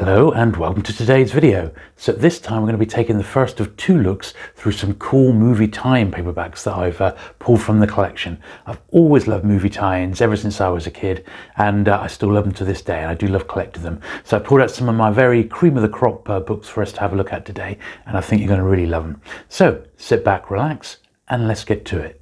Hello and welcome to today's video. So this time we're going to be taking the first of two looks through some cool movie tie-in paperbacks that I've pulled from the collection. I've always loved movie tie-ins ever since I was a kid, and I still love them to this day, and I do love collecting them. So I pulled out some of my very cream of the crop books for us to have a look at today, and I think you're going to really love them. So sit back, relax, and let's get to it.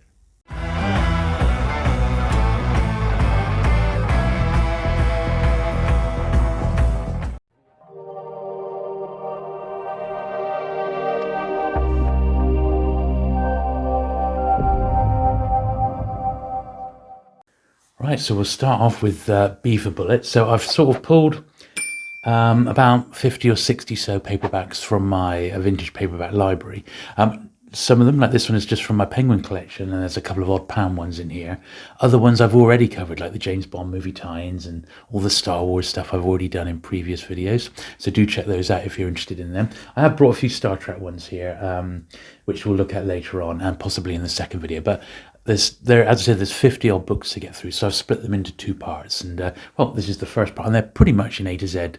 Right, so we'll start off with B for Bullitt. So I've sort of pulled about 50 or 60 so paperbacks from my vintage paperback library. Some of them, like this one, is just from my Penguin collection, and there's a couple of odd pound ones in here. Other ones I've already covered, like the James Bond movie tie-ins and all the Star Wars stuff I've already done in previous videos. So do check those out if you're interested in them. I have brought a few Star Trek ones here, which we'll look at later on and possibly in the second video. But as I said, there's 50 odd books to get through, so I've split them into two parts. And well, this is the first part, and they're pretty much in A to Z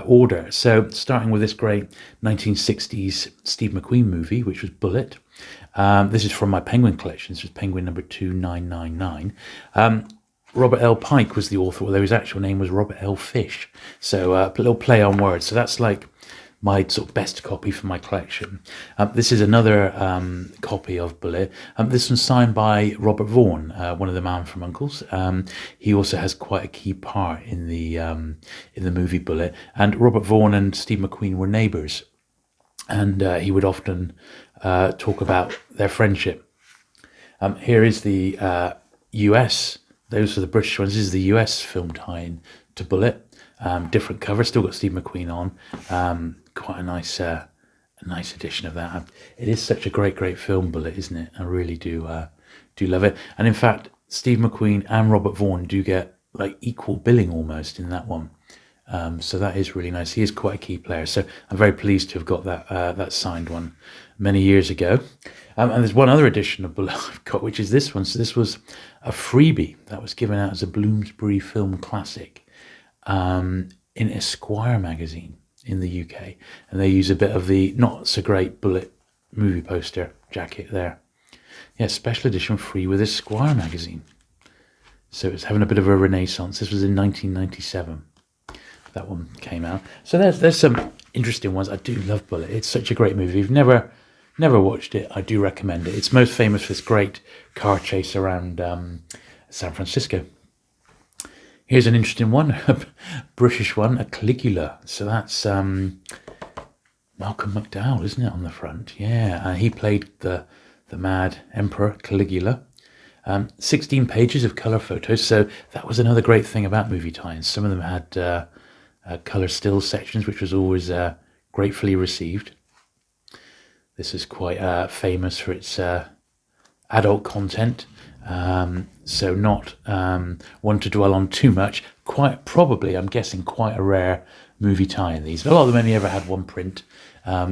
order. So starting with this great 1960s Steve McQueen movie, which was Bullitt. This is from my Penguin collection. This was Penguin number 2999. Robert L. Pike was the author, although his actual name was Robert L. Fish. So a little play on words. So that's like my sort of best copy for my collection. This is another copy of Bullitt. This one's signed by Robert Vaughan, one of the Man from Uncles. He also has quite a key part in the movie Bullitt. And Robert Vaughan and Steve McQueen were neighbours, and he would often talk about their friendship. Here is the US. Those are the British ones. This is the US film tie-in to Bullitt. Different cover, still got Steve McQueen on. Quite a nice edition of that. It is such a great film, Bullitt, isn't it? I really do love it. And in fact, Steve McQueen and Robert Vaughan do get like equal billing almost in that one. So that is really nice. He is quite a key player. So I'm very pleased to have got that signed one many years ago. And there's one other edition of Bullitt I've got, which is this one. So this was a freebie that was given out as a Bloomsbury Film Classic in Esquire magazine in the UK, and they use a bit of the not so great Bullitt movie poster jacket there. Yeah, special edition free with Esquire magazine. So it's having a bit of a renaissance. This was in 1997. That one came out. So there's some interesting ones. I do love Bullitt. It's such a great movie. If you've never watched it, I do recommend it. It's most famous for this great car chase around San Francisco. Here's an interesting one, a British one, a Caligula. So that's Malcolm McDowell, isn't it, on the front? Yeah, he played the Mad Emperor Caligula. 16 pages of colour photos. So that was another great thing about movie tie-ins. Some of them had colour still sections, which was always gratefully received. This is quite famous for its adult content. So not one to dwell on too much. Quite probably, I'm guessing, quite a rare movie tie-in these. A lot of them only ever had one print.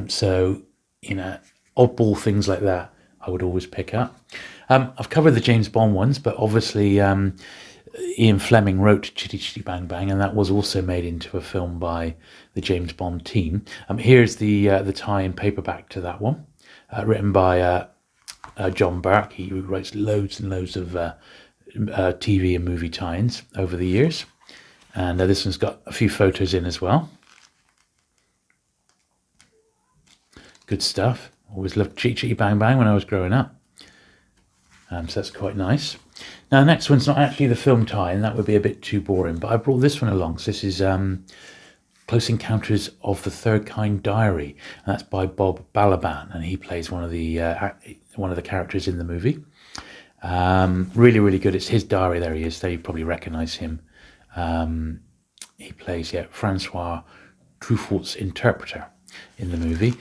So, you know, oddball things like that I would always pick up. I've covered the James Bond ones, but obviously Ian Fleming wrote Chitty Chitty Bang Bang, and that was also made into a film by the James Bond team. Here's the tie-in paperback to that one, written by John Burt. He writes loads and loads of TV and movie tie-ins over the years. And this one's got a few photos in as well. Good stuff. Always loved Chitty Chitty Bang Bang when I was growing up. So that's quite nice. Now the next one's not actually the film tie-in. That would be a bit too boring. But I brought this one along. So this is Close Encounters of the Third Kind Diary. And that's by Bob Balaban. And he plays one of the characters in the movie. Really good. It's his diary. There he is. There you probably recognise him. He plays Francois Truffaut's interpreter in the movie.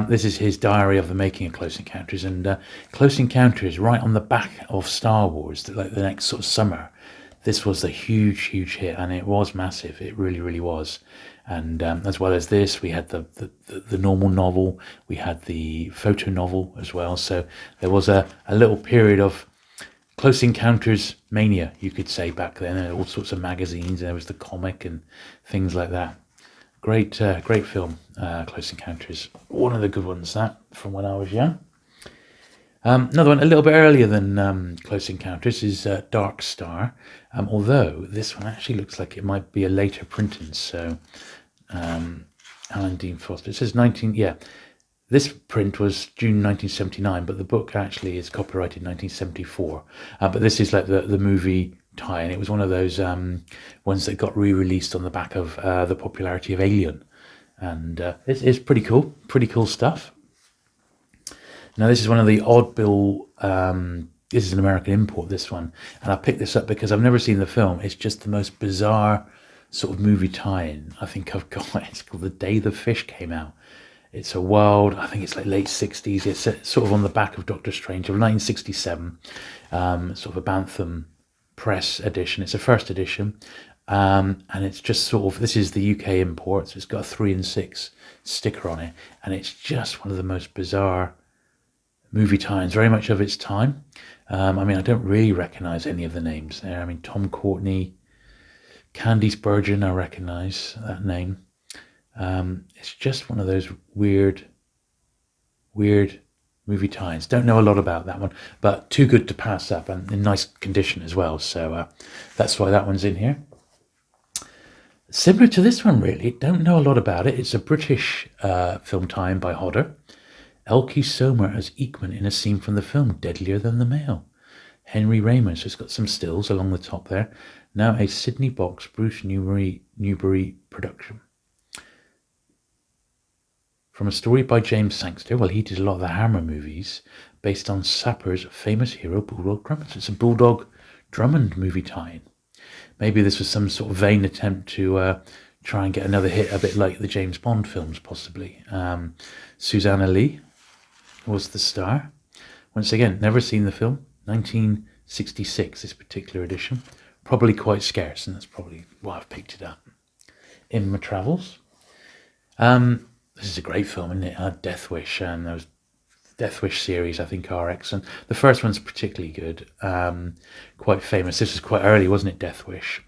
This is his diary of the making of Close Encounters, and Close Encounters, right on the back of Star Wars, like the next sort of summer. This was a huge hit, and it was massive. It really was. And as well as this, we had the normal novel, we had the photo novel as well. So there was a little period of Close Encounters mania, you could say, back then. All sorts of magazines, and there was the comic and things like that. great film, Close Encounters. One of the good ones, that, from when I was young. Another one a little bit earlier than Close Encounters is Dark Star, although this one actually looks like it might be a later printing. So Alan Dean Foster. It says 19. Yeah, this print was June 1979, but the book actually is copyrighted 1974. But this is like the movie tie-in. It was one of those ones that got re-released on the back of the popularity of Alien, and it's pretty cool stuff. Now this is one of the oddbill. This is an American import, this one, and I picked this up because I've never seen the film. It's just the most bizarre sort of movie tie-in I think I've got. It's called The Day the Fish Came Out. It's a wild, I think it's like late 60s. It's sort of on the back of Doctor Strange of 1967, sort of a Bantam Press edition. It's a first edition, and it's just sort of, this is the UK import, so it's got a 3 and 6 sticker on it, and it's just one of the most bizarre movie tie-ins, very much of its time. I mean, I don't really recognise any of the names there. I mean, Tom Courtenay, Candy Spurgeon, I recognise that name. It's just one of those weird movie tie-ins. Don't know a lot about that one, but too good to pass up, and in nice condition as well. So that's why that one's in here. Similar to this one, really. Don't know a lot about it. It's a British film tie-in by Hodder. Elkie Somer as Ekman in a scene from the film Deadlier Than the Male. Henry Raymond, so it's got some stills along the top there. Now a Sydney Box Bruce Newbury production. From a story by James Sangster. Well, he did a lot of the Hammer movies based on Sapper's famous hero Bulldog Drummond. So it's a Bulldog Drummond movie tie-in. Maybe this was some sort of vain attempt to try and get another hit, a bit like the James Bond films, possibly. Susanna Lee was the star. Once again, never seen the film. 1966, this particular edition. Probably quite scarce, and that's probably why I've picked it up. In my travels. This is a great film, isn't it? Death Wish, and those Death Wish series, I think, are excellent. The first one's particularly good, quite famous. This was quite early, wasn't it, Death Wish?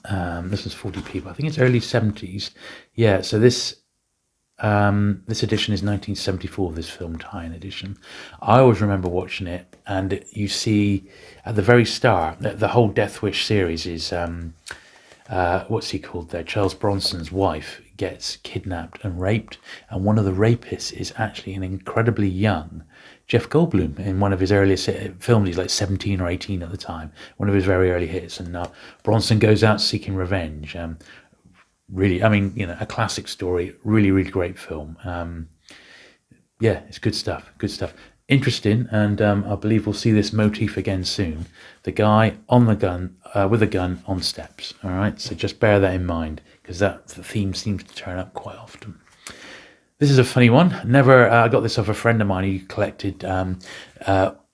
This was 40 people. I think it's early 70s. Yeah, so this edition is 1974, this film tie-in edition. I always remember watching it, and you see at the very start, the whole Death Wish series is, what's he called there? Charles Bronson's wife gets kidnapped and raped, and one of the rapists is actually an incredibly young Jeff Goldblum in one of his earliest films. He's like 17 or 18 at the time, one of his very early hits, and Bronson goes out seeking revenge. Really, I mean, a classic story, really great film. Yeah, it's good stuff. Interesting, and I believe we'll see this motif again soon. The guy on the gun, with a gun on steps. All right, so just bear that in mind, because the theme seems to turn up quite often. This is a funny one. I got this off a friend of mine who collected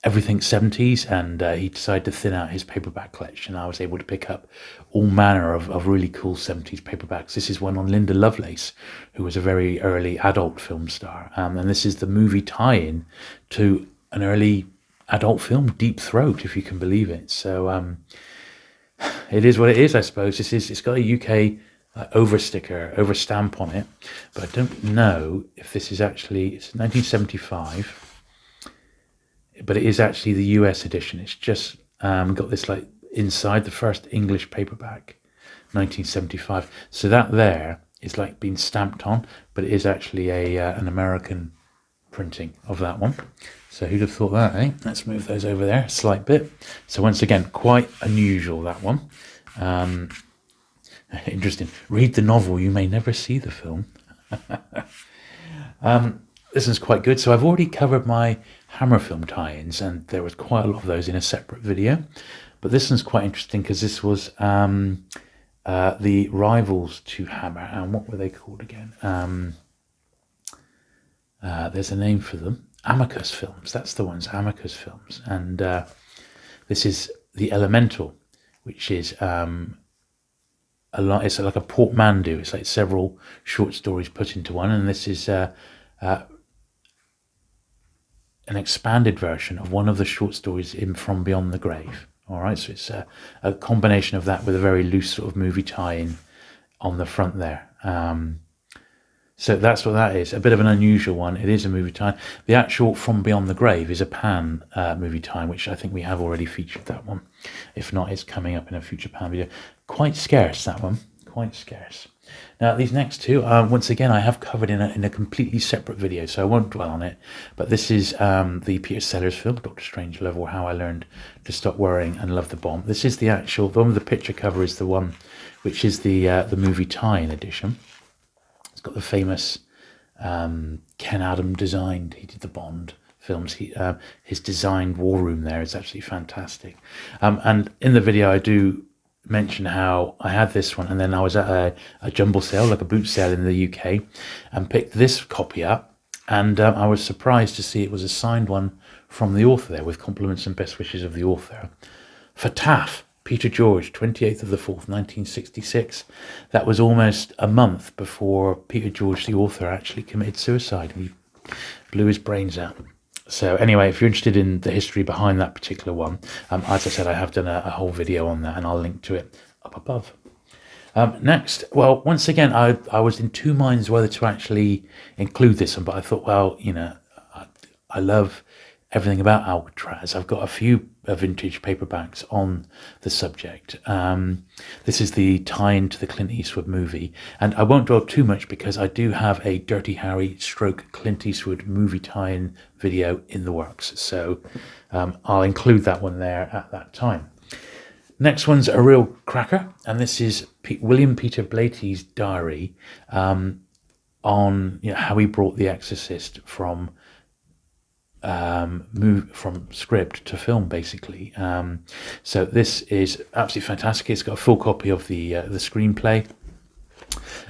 everything 70s, and he decided to thin out his paperback collection. I was able to pick up all manner of really cool 70s paperbacks. This is one on Linda Lovelace, who was a very early adult film star, and this is the movie tie-in to an early adult film, Deep Throat, if you can believe it. So it is what it is, I suppose. It's got a UK over stamp on it, but I don't know if this is actually, it's 1975. But it is actually the US edition. It's just got this like inside the first English paperback, 1975. So that there is like being stamped on, but it is actually an American printing of that one. So who'd have thought that, eh? Let's move those over there a slight bit. So once again, quite unusual, that one. Interesting. Read the novel, you may never see the film. This one's quite good. So I've already covered my Hammer film tie-ins, and there was quite a lot of those in a separate video. But this one's quite interesting because this was the rivals to Hammer. And what were they called again? There's a name for them. Amicus Films. That's the ones, Amicus Films. And this is The Elemental, which is it's like a portmanteau. It's like several short stories put into one, and this is an expanded version of one of the short stories in From Beyond the Grave. All right, so it's a combination of that with a very loose sort of movie tie-in on the front there. So that's what that is. A bit of an unusual one. It is a movie tie. The actual From Beyond the Grave is a Pan movie tie, which I think we have already featured that one. If not, it's coming up in a future Pan video. Quite scarce, that one. Quite scarce. Now, these next two, once again, I have covered in a completely separate video, so I won't dwell on it. But this is the Peter Sellers film, Dr. Strangelove, or How I Learned to Stop Worrying and Love the Bomb. This is the actual, the one with the picture cover is the one which is the movie tie-in edition. It's got the famous Ken Adam designed, he did the Bond films, his designed war room there is absolutely fantastic. And in the video I do mention how I had this one, and then I was at a jumble sale, like a boot sale in the UK, and picked this copy up, and I was surprised to see it was a signed one from the author there, with compliments and best wishes of the author. For Taff, Peter George, 28th of the 4th, 1966. That was almost a month before Peter George, the author, actually committed suicide. He blew his brains out. So anyway, if you're interested in the history behind that particular one, as I said, I have done a whole video on that, and I'll link to it up above. Next, well, once again, I was in two minds whether to actually include this one, but I thought, well, you know, I love everything about Alcatraz. I've got a few vintage paperbacks on the subject. This is the tie-in to the Clint Eastwood movie, and I won't dwell too much because I do have a Dirty Harry / Clint Eastwood movie tie-in video in the works, so I'll include that one there at that time. Next one's a real cracker, and this is William Peter Blatty's diary on how he brought The Exorcist from script to film, basically. So this is absolutely fantastic. It's got a full copy of the screenplay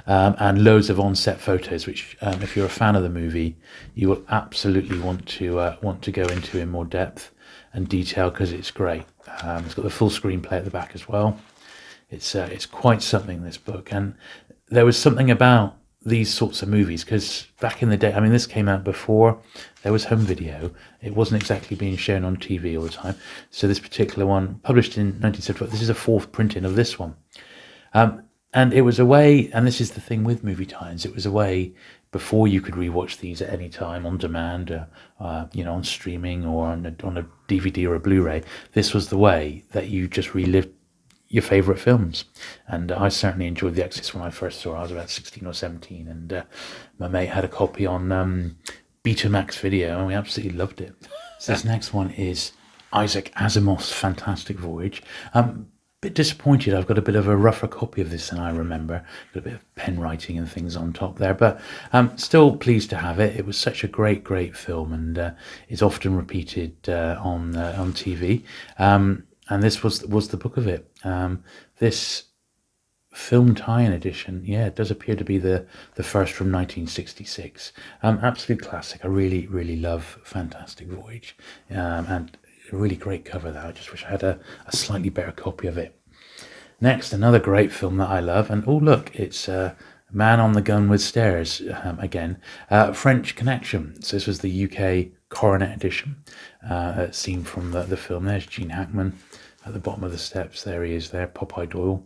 and loads of on-set photos, which if you're a fan of the movie, you will absolutely want to go into in more depth and detail, because it's great. It's got the full screenplay at the back as well. It's quite something, this book, and there was something about these sorts of movies, because back in the day, I mean, this came out before there was home video. It wasn't exactly being shown on TV all the time. So this particular one, published in 1975, this is a fourth printing of this one. And it was a way, and this is the thing with movie tie-ins, it was a way before you could rewatch these at any time on demand, on streaming or on a DVD or a Blu-ray. This was the way that you just relived your favourite films, and I certainly enjoyed The Exorcist when I first saw it. I was about 16 or 17, and my mate had a copy on Betamax video, and we absolutely loved it. So this next one is Isaac Asimov's Fantastic Voyage. Bit disappointed I've got a bit of a rougher copy of this than I remember. Got a bit of pen writing and things on top there, but still pleased to have it. It was such a great film, and is often repeated on TV. And this was the book of it. This film tie-in edition, yeah, it does appear to be the first from 1966. Absolute classic. I really love Fantastic Voyage, and a really great cover there. I just wish I had a slightly better copy of it. Next, another great film that I love, and oh look, it's Man on the Gun with Stairs again. French Connection. So this was the UK Coronet edition, scene from the film. There's Gene Hackman at the bottom of the steps. There he is there, Popeye Doyle.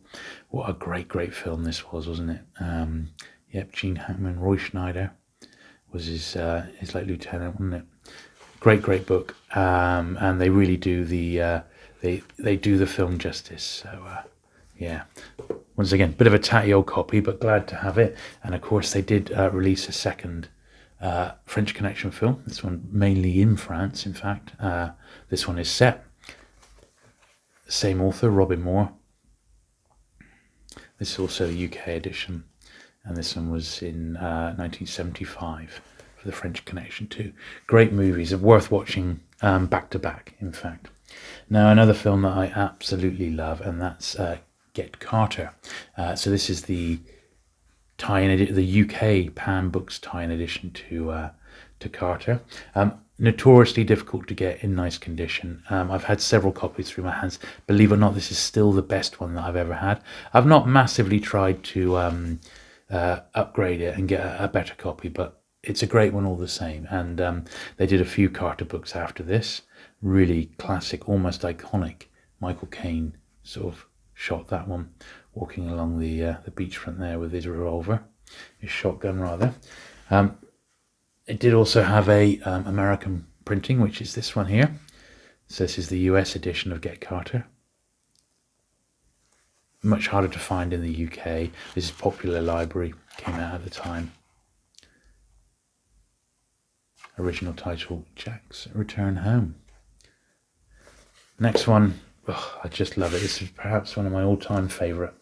What a great film this was, wasn't it? Yep, Gene Hackman. Roy Schneider was his like lieutenant, wasn't it? Great book, and they really do they do the film justice. So yeah, once again, bit of a tatty old copy, but glad to have it. And of course, they did release a second French Connection film. This one mainly in France, in fact. This one is set. Same author, Robin Moore. This is also a UK edition, and this one was in 1975 for the French Connection too. Great movies, worth watching back to back, in fact. Now, another film that I absolutely love, and that's Get Carter. So this is the tie-in, the UK Pan Books tie-in edition to Carter. Notoriously difficult to get in nice condition. I've had several copies through my hands. Believe it or not, this is still the best one that I've ever had. I've not massively tried to upgrade it and get a better copy, but it's a great one all the same. And they did a few Carter books after this. Really classic, almost iconic. Michael Caine sort of shot that one, walking along the beachfront there with his revolver. his shotgun rather. It did also have a American printing, which is this one here. So this is the US edition of Get Carter. Much harder to find in the UK. This is Popular Library, came out at the time. Original title, Jack's Return Home. Next one, I just love it. This is perhaps one of my all-time favourite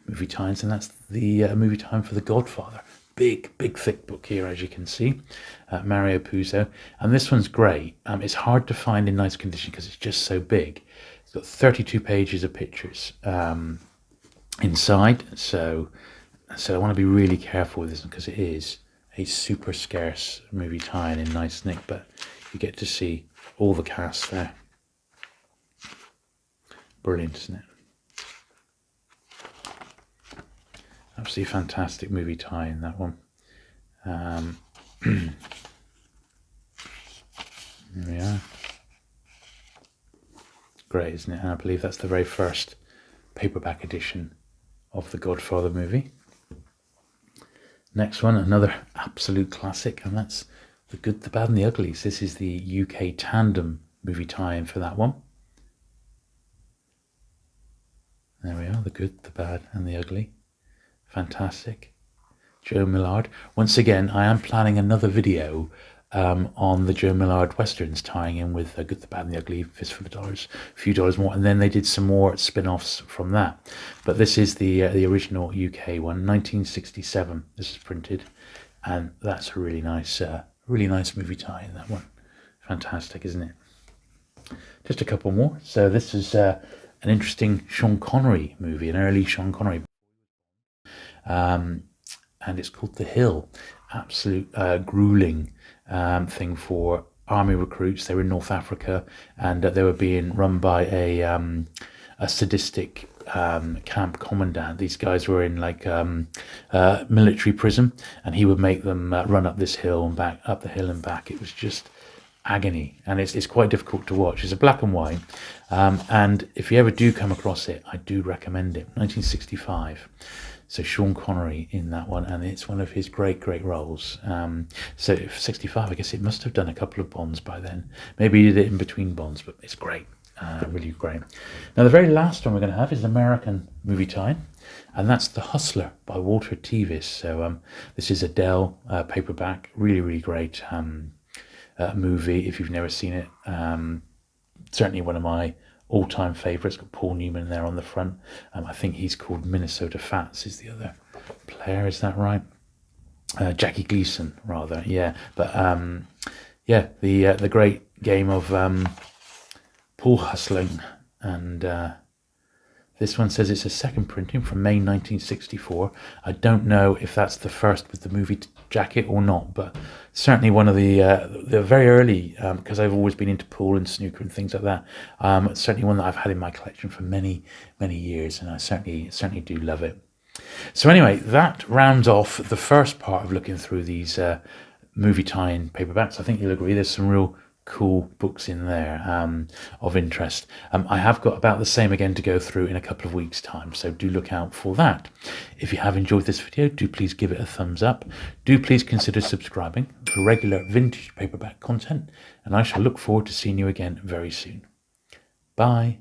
movie times, and that's the movie time for The Godfather. Big, thick book here, as you can see. Mario Puzo. And this one's great. It's hard to find in nice condition because it's just so big. It's got 32 pages of pictures inside. So I want to be really careful with this one because it is a super scarce movie tie-in in nice nick, but you get to see all the cast there. Brilliant, isn't it? Absolutely fantastic movie tie-in, that one. Here we are. Great, isn't it? And I believe that's the very first paperback edition of the Godfather movie. Next one, another absolute classic, and that's The Good, the Bad and the Uglies. This is the UK tandem movie tie-in for that one. There we are, The Good, the Bad and the Ugly. Fantastic. Joe Millard. Once again, I am planning another video on the Joe Millard Westerns, tying in with Good, the Bad and the Ugly, Fistful of Dollars, a few dollars more, and then they did some more spin-offs from that. But this is the original UK one, 1967. This is printed, and that's a really nice movie tie-in, that one. Fantastic, isn't it? Just a couple more. So this is an interesting Sean Connery movie, an early Sean Connery. And it's called The Hill. Absolute grueling thing for army recruits. They were in North Africa, and they were being run by a sadistic camp commandant. These guys were in like military prison, and he would make them run up this hill and back, up the hill and back. It was just agony, and it's quite difficult to watch. It's a black and white, and if you ever do come across it, I do recommend it. 1965. So Sean Connery in that one, and it's one of his great roles. So if 65, I guess it must have done a couple of Bonds by then. Maybe he did it in between Bonds, but it's great, really great. Now the very last one we're going to have is an American movie tie-in, and that's The Hustler by Walter Tevis. So this is a Dell paperback, really great movie if you've never seen it. Certainly one of my all-time favourites. Got Paul Newman there on the front. I think he's called Minnesota Fats is the other player, is that right? Jackie Gleason, rather, yeah. But yeah, the great game of pool hustling, and this one says it's a second printing from May 1964. I don't know if that's the first with the movie jacket or not, but certainly one of the very early, because I've always been into pool and snooker and things like that. Certainly one that I've had in my collection for many years, and I certainly do love it. So anyway, that rounds off the first part of looking through these movie tie-in paperbacks. I think you'll agree there's some real cool books in there of interest. I have got about the same again to go through in a couple of weeks' time, so do look out for that. If you have enjoyed this video, do please give it a thumbs up. Do please consider subscribing for regular vintage paperback content, and I shall look forward to seeing you again very soon. Bye.